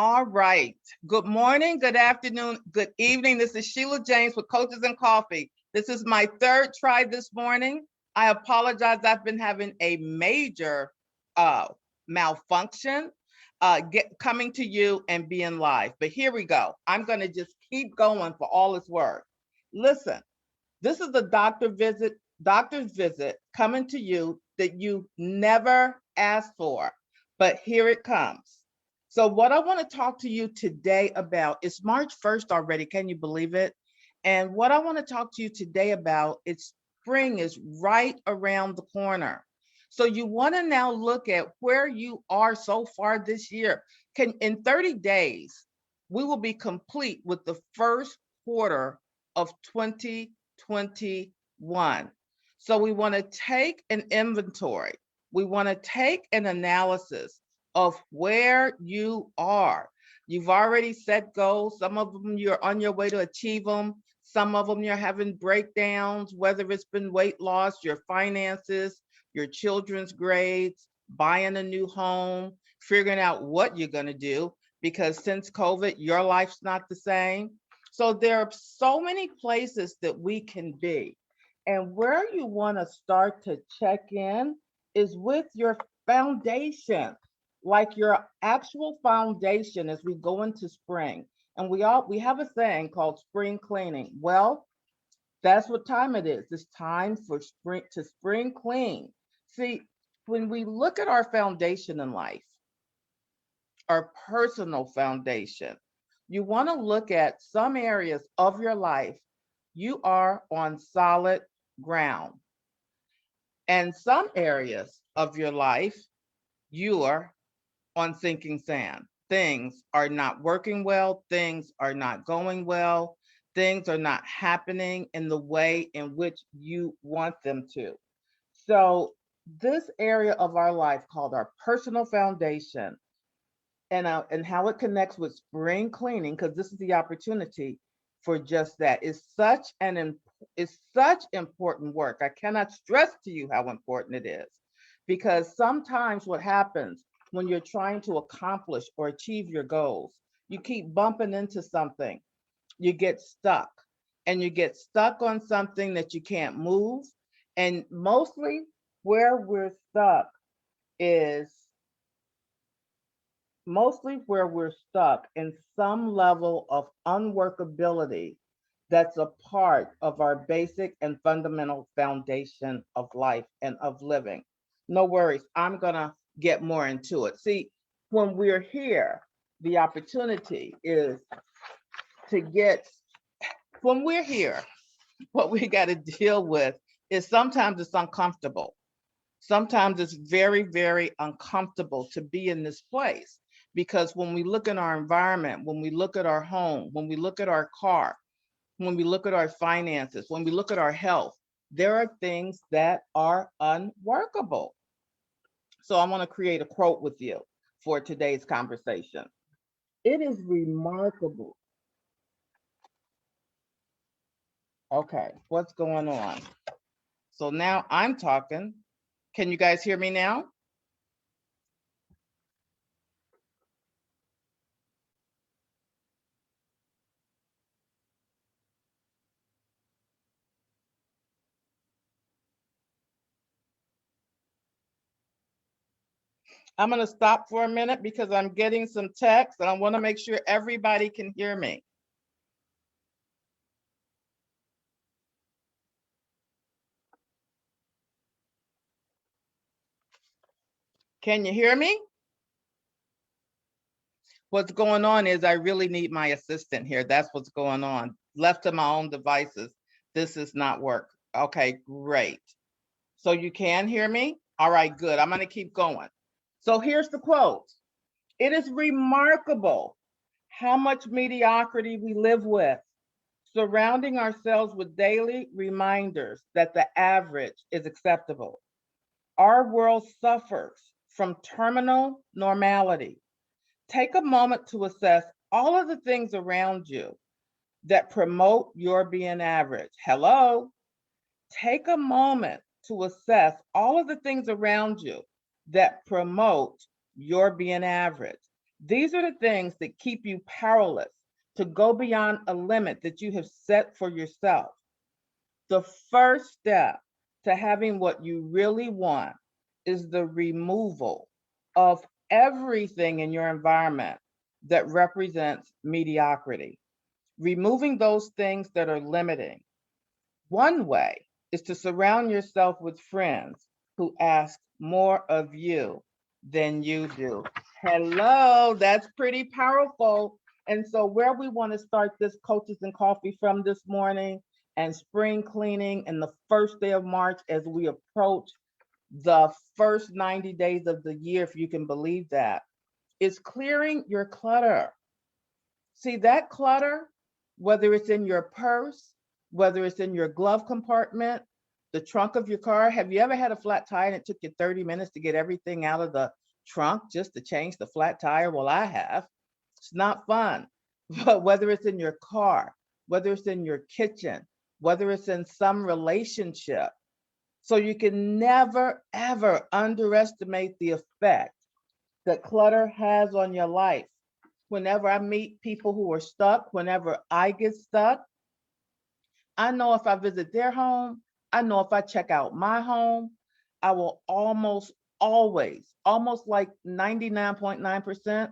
All right. Good morning, good afternoon, good evening. This is Sheila James with Coaches and Coffee. This is my third try this morning. I apologize. I've been having a major malfunction coming to you and being live. But here we go. I'm going to just keep going for all it's worth. Listen, this is a doctor's visit coming to you that you never asked for, but here it comes. So what I want to talk to you today about is March 1st already. Can you believe it? And what I want to talk to you today about is spring is right around the corner. So you want to now look at where you are so far this year. In 30 days, we will be complete with the first quarter of 2021. So we want to take an inventory. We want to take an analysis of where you are. You've already set goals. Some of them you're on your way to achieve them. Some of them you're having breakdowns, whether it's been weight loss, your finances, your children's grades, buying a new home, figuring out what you're going to do, because since COVID, your life's not the same. So there are so many places that we can be. And where you want to start to check in is with your foundation, like your actual foundation as we go into spring. And we have a saying called spring cleaning. Well, that's what time it is. It's time for spring clean. See, when we look at our foundation in life, our personal foundation, you want to look at some areas of your life you are on solid ground. And some areas of your life you are on sinking sand. Things are not working well, things are not going well, things are not happening in the way in which you want them to. So this area of our life called our personal foundation, and how it connects with spring cleaning, because this is the opportunity for just that, is such important work. I cannot stress to you how important it is, because sometimes what happens when you're trying to accomplish or achieve your goals, you keep bumping into something, you get stuck, and you get stuck on something that you can't move. And mostly where we're stuck is in some level of unworkability that's a part of our basic and fundamental foundation of life and of living. No worries, I'm gonna get more into it. See, when we're here, the opportunity is to get, when we're here, what we got to deal with is sometimes it's uncomfortable. Sometimes it's very, very uncomfortable to be in this place, because when we look at our environment, when we look at our home, when we look at our car, when we look at our finances, when we look at our health, there are things that are unworkable. So I want to create a quote with you for today's conversation. It is remarkable. Okay, what's going on? So now I'm talking. Can you guys hear me now? I'm going to stop for a minute because I'm getting some text and I want to make sure everybody can hear me. Can you hear me? What's going on is I really need my assistant here. That's what's going on. Left to my own devices, this is not work. Okay, great. So you can hear me? All right, good. I'm going to keep going. So here's the quote. It is remarkable how much mediocrity we live with, surrounding ourselves with daily reminders that the average is acceptable. Our world suffers from terminal normality. Take a moment to assess all of the things around you that promote your being average. Hello? Take a moment to assess all of the things around you that promote your being average. These are the things that keep you powerless to go beyond a limit that you have set for yourself. The first step to having what you really want is the removal of everything in your environment that represents mediocrity, removing those things that are limiting. One way is to surround yourself with friends who ask more of you than you do. Hello, that's pretty powerful. And so, where we want to start this Coaches and Coffee from this morning and spring cleaning and the first day of March as we approach the first 90 days of the year, if you can believe that, is clearing your clutter. See that clutter, whether it's in your purse, whether it's in your glove compartment, the trunk of your car. Have you ever had a flat tire and it took you 30 minutes to get everything out of the trunk just to change the flat tire? Well, I have. It's not fun. But whether it's in your car, whether it's in your kitchen, whether it's in some relationship, so you can never, ever underestimate the effect that clutter has on your life. Whenever I meet people who are stuck, whenever I get stuck, I know if I visit their home, I know if I check out my home, I will almost always, almost like 99.9%,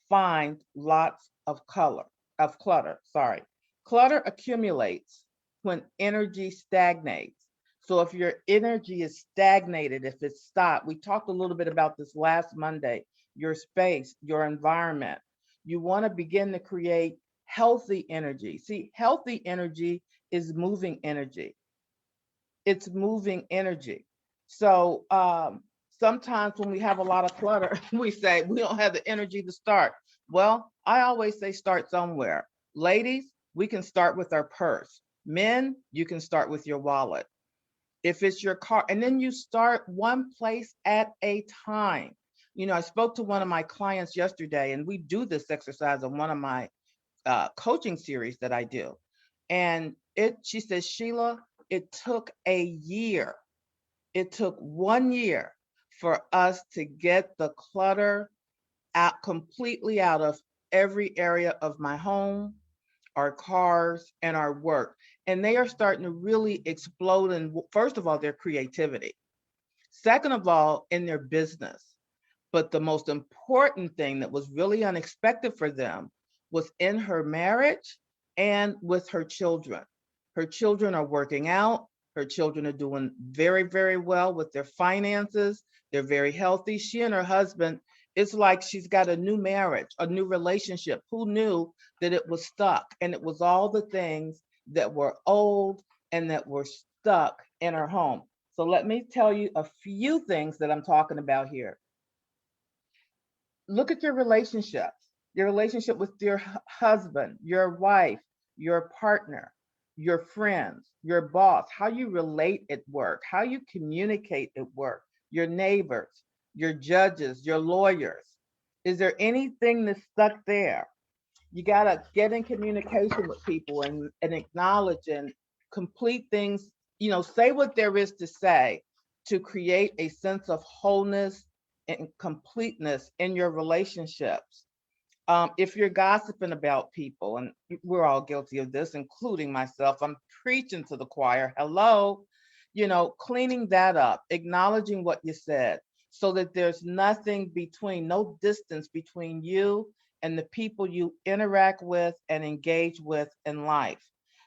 find lots of clutter, sorry. Clutter accumulates when energy stagnates. So if your energy is stagnated, if it's stopped, we talked a little bit about this last Monday, your space, your environment. You want to begin to create healthy energy. See, healthy energy is moving energy. It's moving energy. So sometimes when we have a lot of clutter, we say we don't have the energy to start. Well, I always say start somewhere. Ladies, we can start with our purse. Men, you can start with your wallet. If it's your car, and then you start one place at a time. You know, I spoke to one of my clients yesterday, and we do this exercise on one of my coaching series that I do. And she says, Sheila, it took a year. It took 1 year for us to get the clutter out completely out of every area of my home, our cars, and our work. And they are starting to really explode in, first of all, their creativity. Second of all, in their business. But the most important thing that was really unexpected for them was in her marriage and with her children. Her children are working out. Her children are doing very, very well with their finances. They're very healthy. She and her husband, it's like she's got a new marriage, a new relationship. Who knew that it was stuck? And it was all the things that were old and that were stuck in her home. So let me tell you a few things that I'm talking about here. Look at your relationship with your husband, your wife, your partner, your friends, your boss, how you relate at work, how you communicate at work, your neighbors, your judges, your lawyers. Is there anything that's stuck there? You got to get in communication with people and acknowledge and complete things, say what there is to say to create a sense of wholeness and completeness in your relationships. If you're gossiping about people, and we're all guilty of this, including myself, I'm preaching to the choir. Hello, cleaning that up, acknowledging what you said so that there's nothing between, no distance between you and the people you interact with and engage with in life.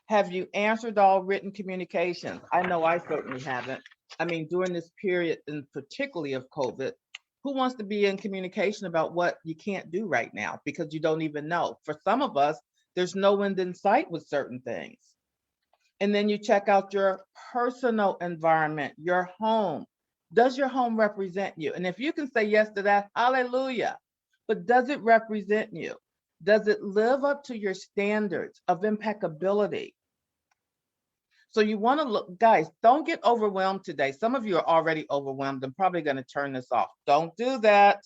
Have you answered all written communications? I know I certainly haven't. I mean, during this period, and particularly of COVID, who wants to be in communication about what you can't do right now because you don't even know? For some of us, there's no end in sight with certain things. And then you check out your personal environment, your home. Does your home represent you? And if you can say yes to that, hallelujah. But does it represent you? Does it live up to your standards of impeccability? So you want to look, guys, don't get overwhelmed today. Some of you are already overwhelmed and probably going to turn this off. Don't do that.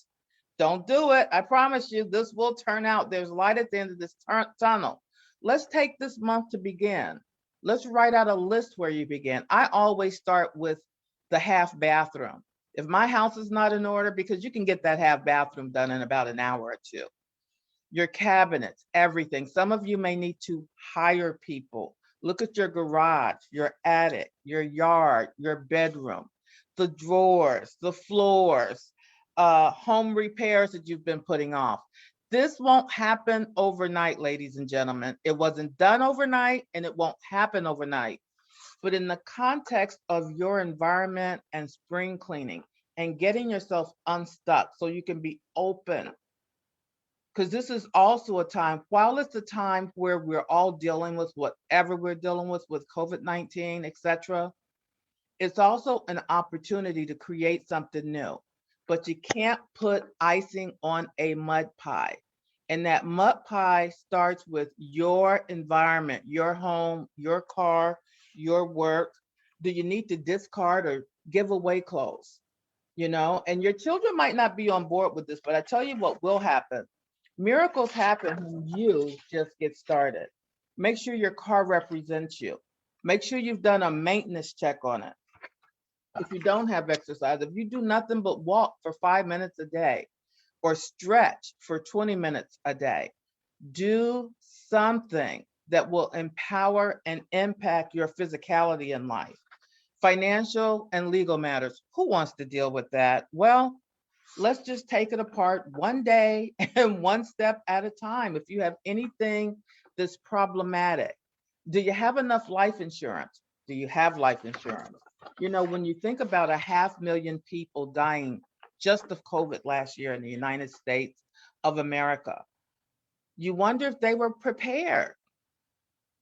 Don't do it. I promise you, this will turn out. There's light at the end of this tunnel. Let's take this month to begin. Let's write out a list where you begin. I always start with the half bathroom. If my house is not in order, because you can get that half bathroom done in about an hour or two. Your cabinets, everything. Some of you may need to hire people. Look at your garage, your attic, your yard, your bedroom, the drawers, the floors, home repairs that you've been putting off. This won't happen overnight, ladies and gentlemen. It wasn't done overnight and it won't happen overnight. But in the context of your environment and spring cleaning and getting yourself unstuck so you can be open, because this is also a time, while it's a time where we're all dealing with whatever we're dealing with COVID-19, etc., it's also an opportunity to create something new. But you can't put icing on a mud pie. And that mud pie starts with your environment, your home, your car, your work. Do you need to discard or give away clothes? And your children might not be on board with this, but I tell you what will happen. Miracles happen when you just get started. Make sure your car represents you. Make sure you've done a maintenance check on it. If you don't have exercise, if you do nothing but walk for 5 minutes a day or stretch for 20 minutes a day, do something that will empower and impact your physicality in life. Financial and legal matters. Who wants to deal with that? Well, let's just take it apart one day and one step at a time. If you have anything that's problematic, do you have enough life insurance? Do you have life insurance? When you think about 500,000 people dying just of COVID last year in the United States of America, you wonder if they were prepared.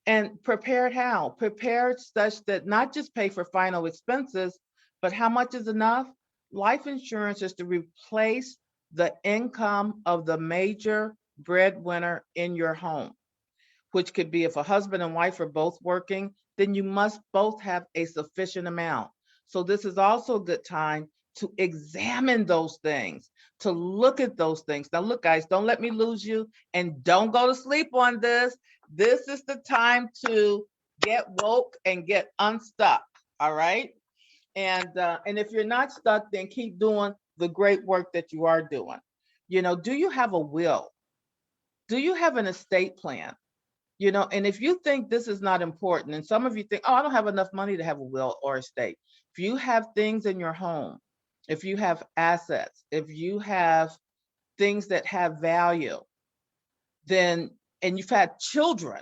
And prepared how? Prepared such that not just pay for final expenses, but how much is enough? Life insurance is to replace the income of the major breadwinner in your home, which could be if a husband and wife are both working, then you must both have a sufficient amount. So this is also a good time to examine those things, to look at those things. Now, look, guys, don't let me lose you and don't go to sleep on this. This is the time to get woke and get unstuck. All right. And if you're not stuck, then keep doing the great work that you are doing. Do you have a will? Do you have an estate plan? And if you think this is not important, and some of you think, oh, I don't have enough money to have a will or estate. If you have things in your home, if you have assets, if you have things that have value, then, and you've had children,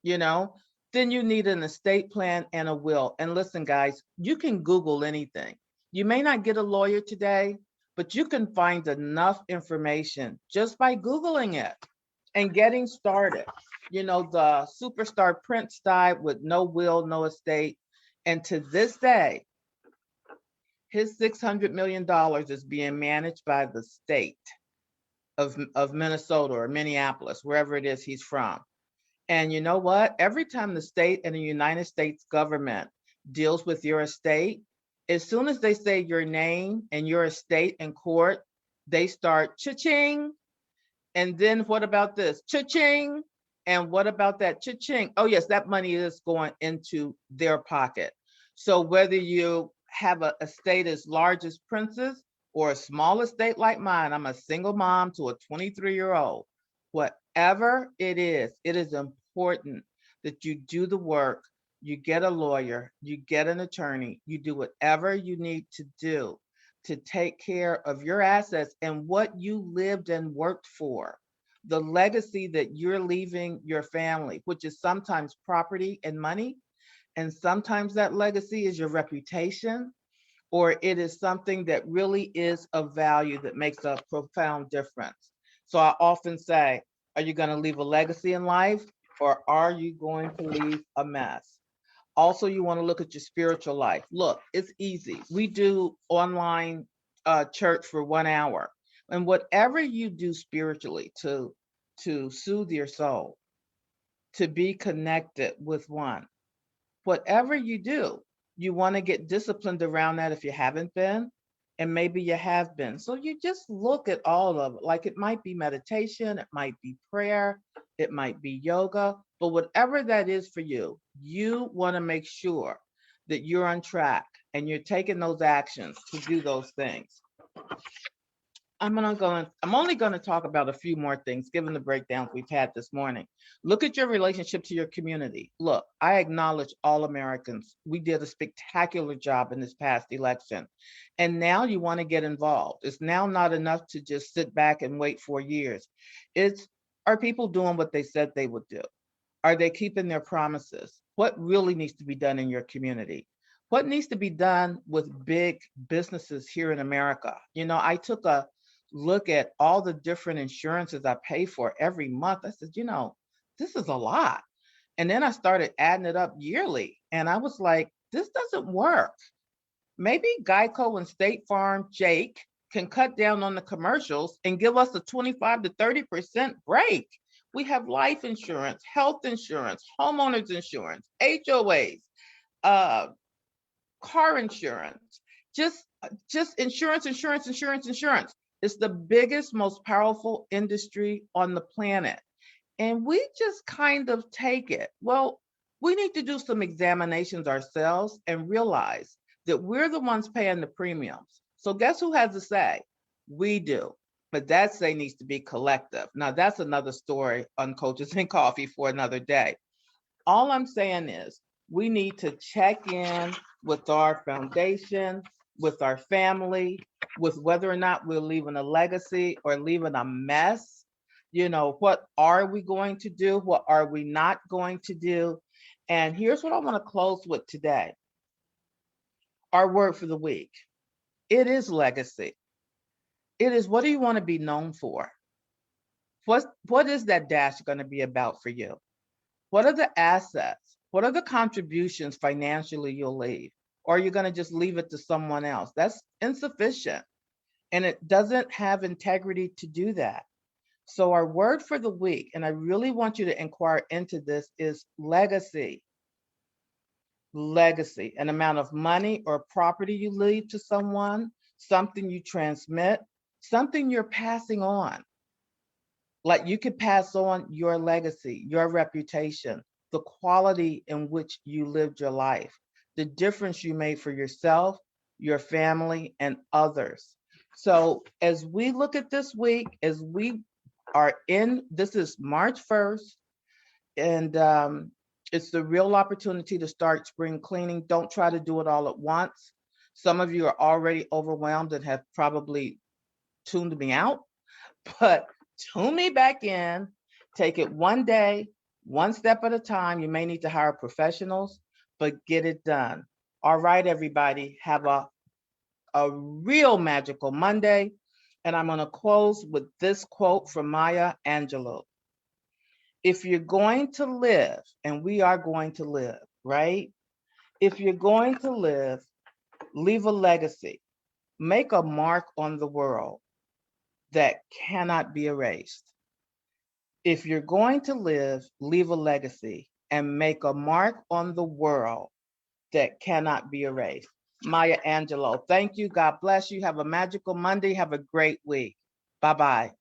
you know, then you need an estate plan and a will. And listen, guys, you can Google anything. You may not get a lawyer today, but you can find enough information just by Googling it and getting started. The superstar Prince died with no will, no estate. And to this day, his $600 million is being managed by the state of Minnesota or Minneapolis, wherever it is he's from. And you know what? Every time the state and the United States government deals with your estate, as soon as they say your name and your estate in court, they start cha-ching. And then what about this? Cha-ching. And what about that? Cha-ching. Oh, yes, that money is going into their pocket. So whether you have a estate as large as Prince's or a small estate like mine, I'm a single mom to a 23-year-old. Whatever it is important that you do the work, you get a lawyer, you get an attorney, you do whatever you need to do to take care of your assets and what you lived and worked for, the legacy that you're leaving your family, which is sometimes property and money. And sometimes that legacy is your reputation, or it is something that really is of value that makes a profound difference. So I often say, are you going to leave a legacy in life, or are you going to leave a mess? Also, you want to look at your spiritual life. Look, it's easy. We do online church for 1 hour. And whatever you do spiritually to soothe your soul, to be connected with one, whatever you do, you want to get disciplined around that if you haven't been, and maybe you have been. So you just look at all of it. Like it might be meditation, it might be prayer, it might be yoga, but whatever that is for you, you want to make sure that you're on track and you're taking those actions to do those things. I'm only going to talk about a few more things given the breakdowns we've had this morning. Look at your relationship to your community. Look, I acknowledge all Americans. We did a spectacular job in this past election. And now you want to get involved. It's now not enough to just sit back and wait 4 years. It's, are people doing what they said they would do? Are they keeping their promises? What really needs to be done in your community? What needs to be done with big businesses here in America? I took a look at all the different insurances I pay for every month. I said, this is a lot. And then I started adding it up yearly. And I was like, this doesn't work. Maybe Geico and State Farm, Jake, can cut down on the commercials and give us a 25 to 30% break. We have life insurance, health insurance, homeowners insurance, HOAs, uh, car insurance, just insurance, insurance, insurance, insurance. It's the biggest, most powerful industry on the planet. And we just kind of take it. Well, we need to do some examinations ourselves and realize that we're the ones paying the premiums. So guess who has the say? We do. But that say needs to be collective. Now, that's another story on Coaches and Coffee for another day. All I'm saying is we need to check in with our foundation, with our family, with whether or not we're leaving a legacy or leaving a mess. What are we going to do? What are we not going to do? And here's what I want to close with today. Our word for the week. It is legacy. It is, what do you want to be known for? What is that dash going to be about for you? What are the assets? What are the contributions financially you'll leave? Or are you going to just leave it to someone else? That's insufficient. And it doesn't have integrity to do that. So our word for the week, and I really want you to inquire into this, is legacy. Legacy, an amount of money or property you leave to someone, something you transmit, something you're passing on. Like you could pass on your legacy, your reputation, the quality in which you lived your life, the difference you made for yourself, your family, and others. So as we look at this week, as we are in, this is March 1st, and it's the real opportunity to start spring cleaning. Don't try to do it all at once. Some of you are already overwhelmed and have probably tuned me out, but tune me back in. Take it one day, one step at a time. You may need to hire professionals, but get it done. All right, everybody, have a real magical Monday. And I'm going to close with this quote from Maya Angelou. If you're going to live, and we are going to live, right? If you're going to live, leave a legacy, make a mark on the world that cannot be erased. If you're going to live, leave a legacy and make a mark on the world that cannot be erased. Maya Angelou, thank you. God bless you. Have a magical Monday. Have a great week. Bye-bye.